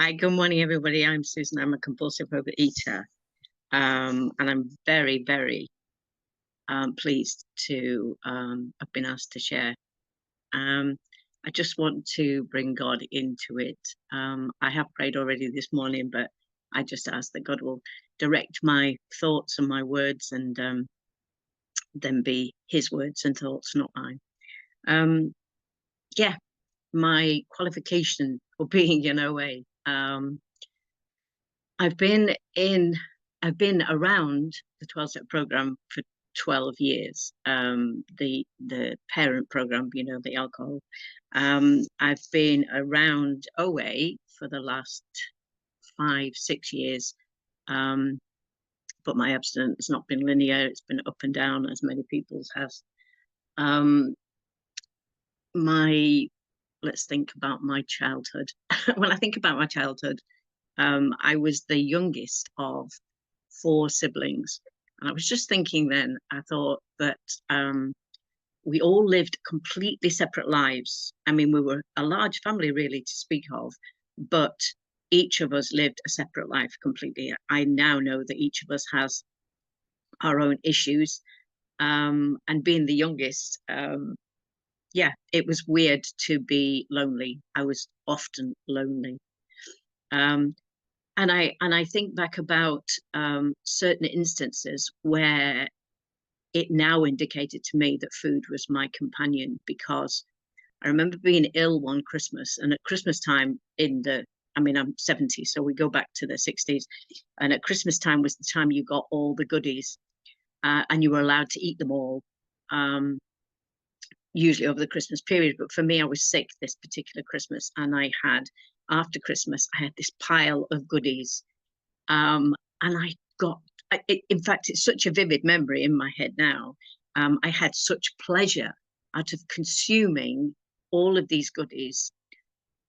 Hi, good morning, everybody. I'm Susan. I'm a compulsive overeater. And I'm very, very pleased to have been asked to share. I just want to bring God into it. I have prayed already this morning, but I just ask that God will direct my thoughts and my words and then be his words and thoughts, not mine. Yeah, my qualification for being an OA. I've been around the 12-step program for 12 years. The parent program, the alcohol. I've been around OA for the last 5-6 years. But my abstinence has not been linear. It's been up and down, as many people's has. Let's think about my childhood. When I think about my childhood, I was the youngest of 4 siblings. And I was just thinking then, I thought that we all lived completely separate lives. I mean, we were a large family, really, to speak of, but each of us lived a separate life completely. I now know that each of us has our own issues. And being the youngest, yeah, it was weird to be lonely. I was often lonely. And I think back about certain instances where it now indicated to me that food was my companion, because I remember being ill one Christmas, and at Christmas time I'm 70, so we go back to the 60s, and at Christmas time was the time you got all the goodies, and you were allowed to eat them all, usually over the Christmas period. But for me, I was sick this particular Christmas, and after Christmas, I had this pile of goodies. And I got, in fact, it's such a vivid memory in my head now. I had such pleasure out of consuming all of these goodies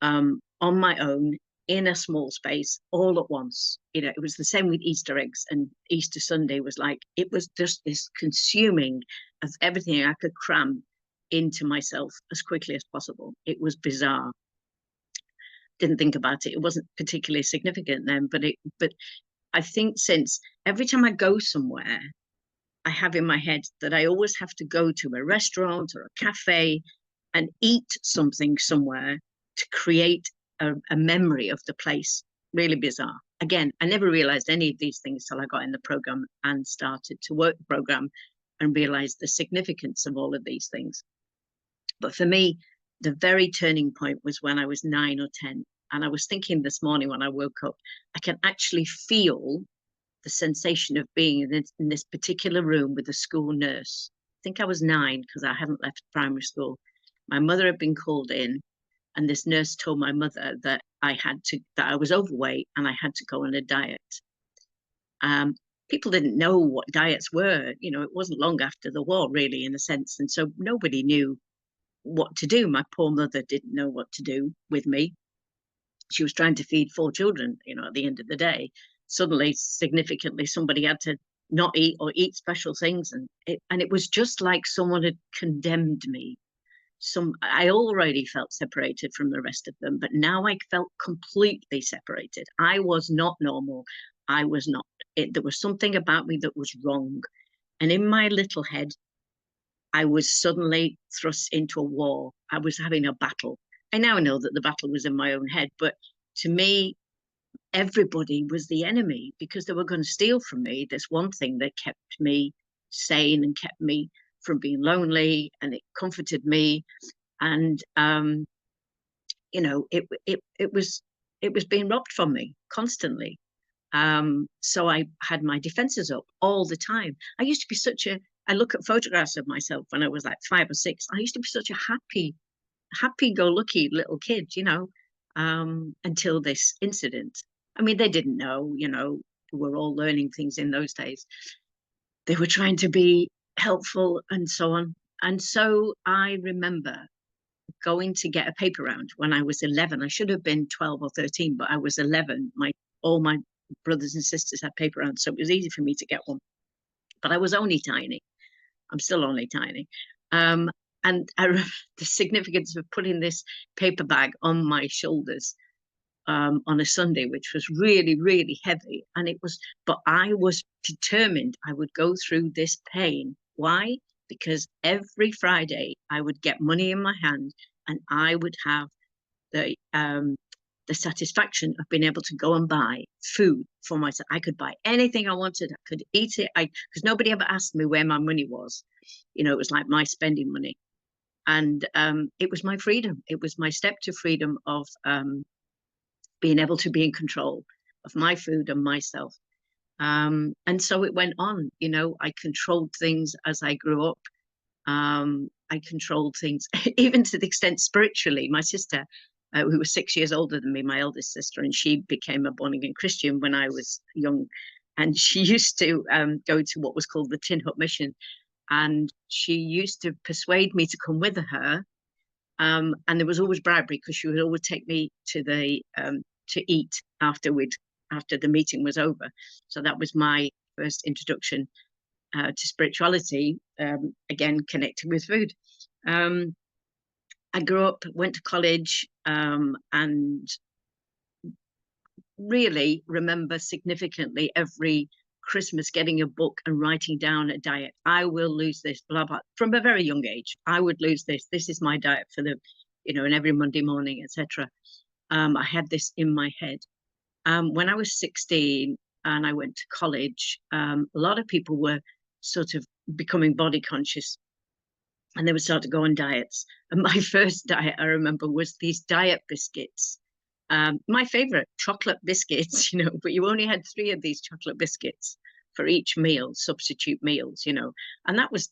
on my own in a small space all at once. It was the same with Easter eggs, and Easter Sunday was like, it was just this consuming of everything I could cram into myself as quickly as possible. It was bizarre. Didn't think about it. It wasn't particularly significant then, but I think since every time I go somewhere, I have in my head that I always have to go to a restaurant or a cafe and eat something somewhere to create a memory of the place. Really bizarre. Again, I never realized any of these things till I got in the program and started to work the program and realized the significance of all of these things. But for me, the very turning point was when I was 9 or 10. And I was thinking this morning when I woke up, I can actually feel the sensation of being in this particular room with a school nurse. I think I was 9 because I hadn't left primary school. My mother had been called in, and this nurse told my mother that I was overweight and I had to go on a diet. People didn't know what diets were. It wasn't long after the war, really, in a sense. And so nobody knew what to do. My poor mother didn't know what to do with me. She was trying to feed 4 children, at the end of the day. Suddenly, significantly, somebody had to not eat or eat special things. And it was just like someone had condemned me. I already felt separated from the rest of them, but now I felt completely separated. I was not normal. I was not. There was something about me that was wrong. And in my little head, I was suddenly thrust into a war. I was having a battle. I now know that the battle was in my own head, but to me, everybody was the enemy because they were going to steal from me this one thing that kept me sane and kept me from being lonely, and it comforted me. And it was being robbed from me constantly. So I had my defenses up all the time. I used to be I look at photographs of myself when I was like 5 or 6. I used to be such a happy-go-lucky little kid, until this incident. I mean, they didn't know, we were all learning things in those days. They were trying to be helpful and so on. And so I remember going to get a paper round when I was 11. I should have been 12 or 13, but I was 11. All my brothers and sisters had paper rounds, so it was easy for me to get one. But I was only tiny. I'm still only tiny. And I remember the significance of putting this paper bag on my shoulders on a Sunday, which was really, really heavy. And but I was determined I would go through this pain. Why? Because every Friday I would get money in my hand and I would have the satisfaction of being able to go and buy food for myself. I could buy anything I wanted. I could eat it. Because nobody ever asked me where my money was. It was like my spending money. And it was my freedom. It was my step to freedom of being able to be in control of my food and myself. And so it went on. I controlled things as I grew up. I controlled things, even to the extent spiritually. My sister, who was 6 years older than me, my eldest sister, and she became a born-again Christian when I was young. And she used to go to what was called the Tin Hut Mission. And she used to persuade me to come with her. And there was always bribery, because she would always take me to to eat after the meeting was over. So that was my first introduction to spirituality, again connected with food. I grew up, went to college, and really remember significantly every Christmas getting a book and writing down a diet. I will lose this, blah, blah. From a very young age, I would lose this. This is my diet for and every Monday morning, etc. I had this in my head. When I was 16 and I went to college, a lot of people were sort of becoming body conscious, and they would start to go on diets. And my first diet, I remember, was these diet biscuits. My favorite, chocolate biscuits, but you only had 3 of these chocolate biscuits for each meal, substitute meals, and that was,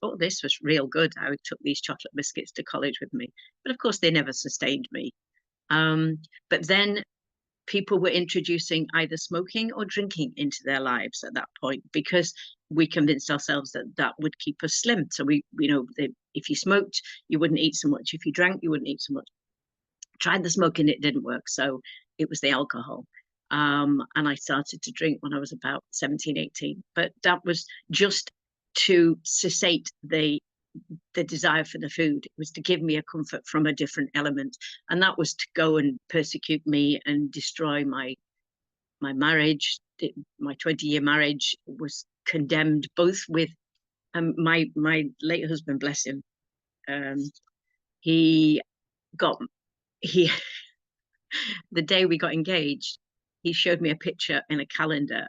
oh, this was real good. I took these chocolate biscuits to college with me, but of course they never sustained me. But then people were introducing either smoking or drinking into their lives at that point, because we convinced ourselves that that would keep us slim. So if you smoked, you wouldn't eat so much. If you drank, you wouldn't eat so much. Tried the smoking, it didn't work. So it was the alcohol. And I started to drink when I was about 17, 18. But that was just to cessate the desire for the food. It was to give me a comfort from a different element. And that was to go and persecute me and destroy my marriage. My 20-year marriage was condemned, both with my late husband, bless him. He the day we got engaged, he showed me a picture in a calendar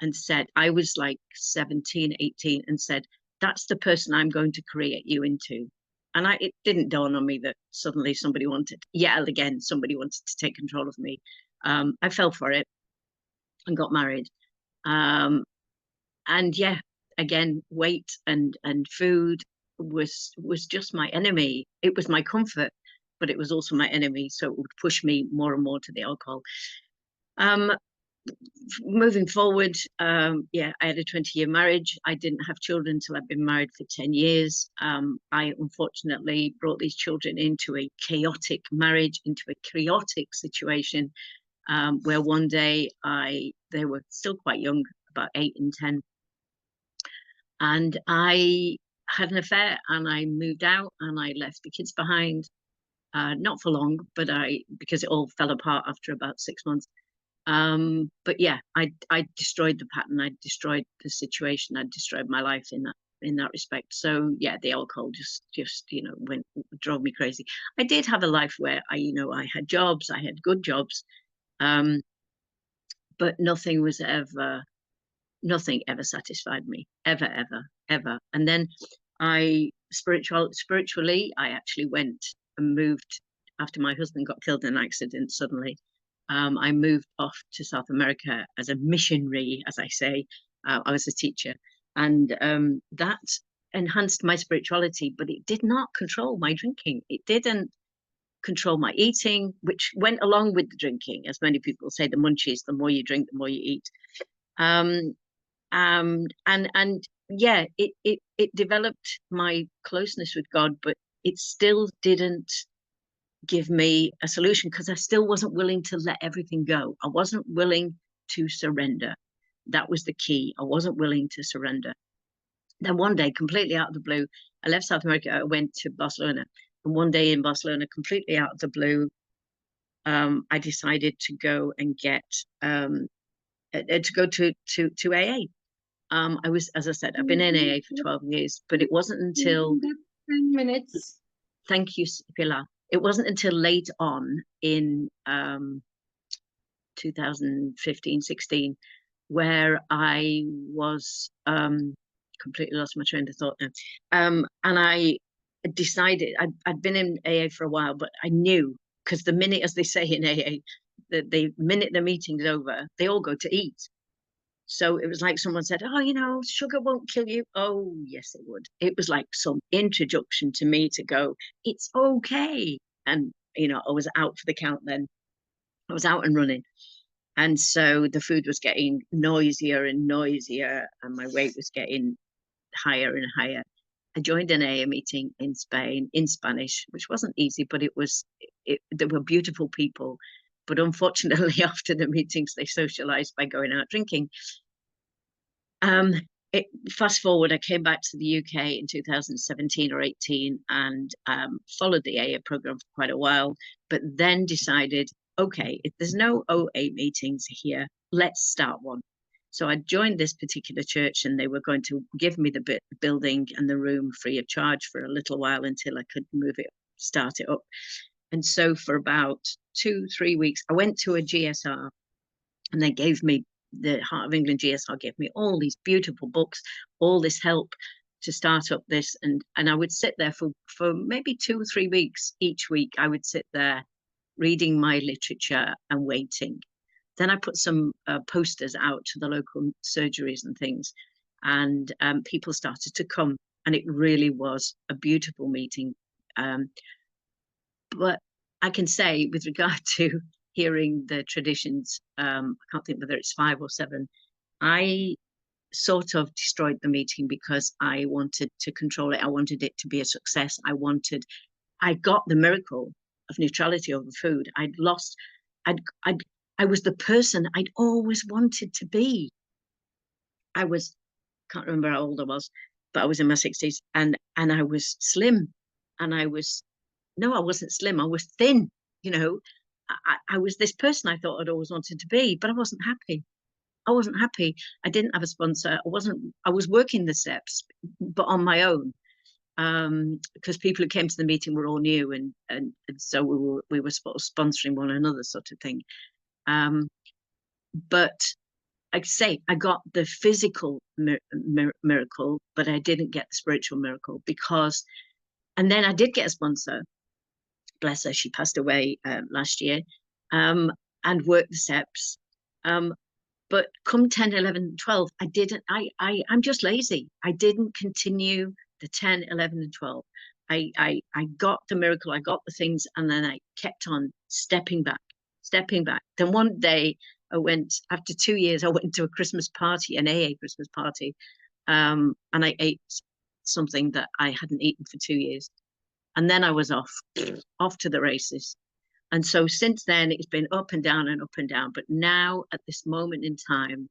and said, I was like 17, 18, and said, that's the person I'm going to create you into. And it didn't dawn on me that suddenly somebody wanted to take control of me. I fell for it and got married. And yeah, again, weight and food was just my enemy. It was my comfort, but it was also my enemy. So it would push me more and more to the alcohol. Moving forward, I had a 20-year marriage. I didn't have children until I'd been married for 10 years. I unfortunately brought these children into a chaotic marriage, into a chaotic situation, where one day they were still quite young, about 8 and 10. And I had an affair, and I moved out, and I left the kids behind. Not for long, but because it all fell apart after about 6 months. But yeah, I destroyed the pattern. I destroyed the situation. I destroyed my life in that respect. So yeah, the alcohol just drove me crazy. I did have a life where I had jobs. I had good jobs, but nothing ever satisfied me, ever. And then spiritually, I actually went and moved after my husband got killed in an accident suddenly. I moved off to South America as a missionary, as I say. I was a teacher, and that enhanced my spirituality, but it did not control my drinking. It didn't control my eating, which went along with the drinking. As many people say, the munchies, the more you drink, the more you eat. And yeah, it developed my closeness with God, but it still didn't give me a solution, because I still wasn't willing to let everything go. I wasn't willing to surrender. That was the key. I wasn't willing to surrender. Then one day, completely out of the blue, I left South America. I went to Barcelona, and one day in Barcelona, completely out of the blue, I decided to go and get to go to AA. I was, as I said, I've been in AA for 12 years, but it wasn't until 10 minutes. Thank you, Pilar. It wasn't until late on in 2015, 16, where I was completely lost my train of thought now. And I decided I'd been in AA for a while, but I knew, because the minute, as they say in AA, the minute the meeting's over, they all go to eat. So it was like someone said, oh, you know, sugar won't kill you. Oh, yes, it would. It was like some introduction to me to go, it's okay. And, you know, I was out for the count then. I was out and running. And so the food was getting noisier and noisier, and my weight was getting higher and higher. I joined an AA meeting in Spain in Spanish, which wasn't easy, but there were beautiful people. But unfortunately, after the meetings, they socialized by going out drinking. Fast forward, I came back to the UK in 2017 or 18 and followed the AA program for quite a while, but then decided, okay, if there's no OA meetings here, let's start one. So I joined this particular church, and they were going to give me the building and the room free of charge for a little while until I could start it up. And so for about 2-3 weeks, I went to a GSR, and they gave me, the Heart of England GSR gave me all these beautiful books, all this help to start up this. And I would sit there for maybe 2 or 3 weeks each week. I would sit there reading my literature and waiting. Then I put some posters out to the local surgeries and things, and people started to come, and it really was a beautiful meeting. But I can say, with regard to hearing the traditions, I can't think whether it's 5 or 7, I sort of destroyed the meeting because I wanted to control it. I wanted it to be a success. I got the miracle of neutrality over food. I was the person I'd always wanted to be. Can't remember how old I was, but I was in my 60s, and I was slim, and I wasn't slim. I was thin, you know. I was this person I thought I'd always wanted to be, but I wasn't happy. I wasn't happy. I didn't have a sponsor. I was working the steps, but on my own, because people who came to the meeting were all new, and so we were sponsoring one another, sort of thing. But I say I got the physical miracle, but I didn't get the spiritual miracle, because, and then I did get a sponsor. Bless her, she passed away last year, and worked the steps. But come 10, 11, 12, I'm just lazy. I didn't continue the 10, 11, and 12. I got the miracle, I got the things, and then I kept on stepping back. Then one day after 2 years, I went to a Christmas party, an AA Christmas party, and I ate something that I hadn't eaten for 2 years. And then I was off to the races. And so since then, it's been up and down and up and down. But now, at this moment in time,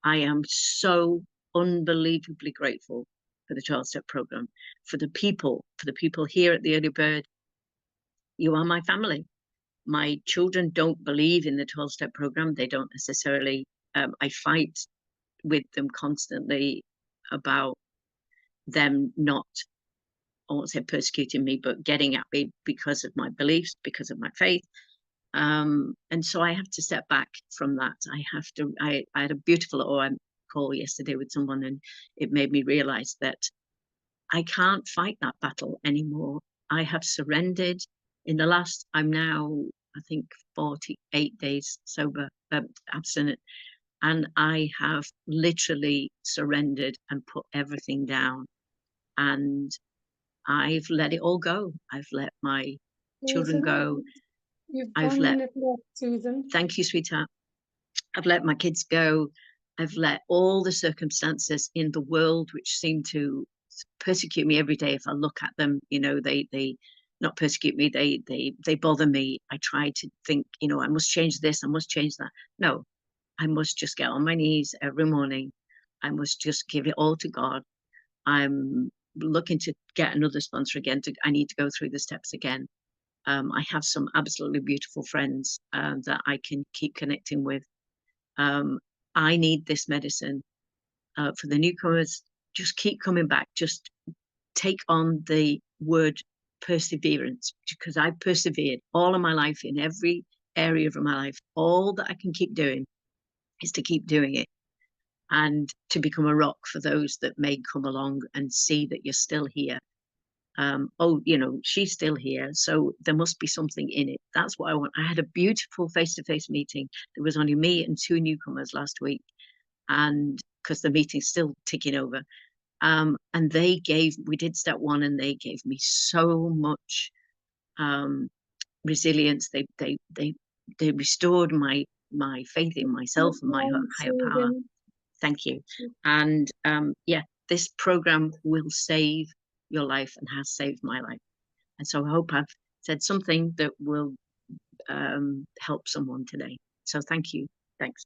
I am so unbelievably grateful for the 12-step program, for the people here at the Early Bird. You are my family. My children don't believe in the 12-step program. They don't necessarily. I fight with them constantly about them not, I won't say persecuting me, but getting at me because of my beliefs, because of my faith. And so I have to step back from that. I had a beautiful OM call yesterday with someone, and it made me realize that I can't fight that battle anymore. I have surrendered. I'm now, I think, 48 days sober, abstinent. And I have literally surrendered and put everything down. And I've let it all go. I've let my children go. You've done it, Susan. Thank you, sweetheart. I've let my kids go. I've let all the circumstances in the world, which seem to persecute me every day if I look at them, you know, they not persecute me, they bother me. I try to think, you know, I must change this, I must change that. No, I must just get on my knees every morning. I must just give it all to God. I'm looking to get another sponsor again. I need to go through the steps again. I have some absolutely beautiful friends that I can keep connecting with. I need this medicine. For the newcomers, just keep coming back. Just take on the word perseverance, because I've persevered all of my life in every area of my life. All that I can keep doing is to keep doing it, and to become a rock for those that may come along and see that you're still here. Oh, you know, she's still here, so there must be something in it. That's what I want. I had a beautiful face-to-face meeting. There was only me and 2 newcomers last week, and because the meeting's still ticking over. And we did step 1, and they gave me so much resilience. They restored my faith in myself and my higher power. Thank you. And yeah, this program will save your life and has saved my life. And so I hope I've said something that will help someone today. So thank you. Thanks.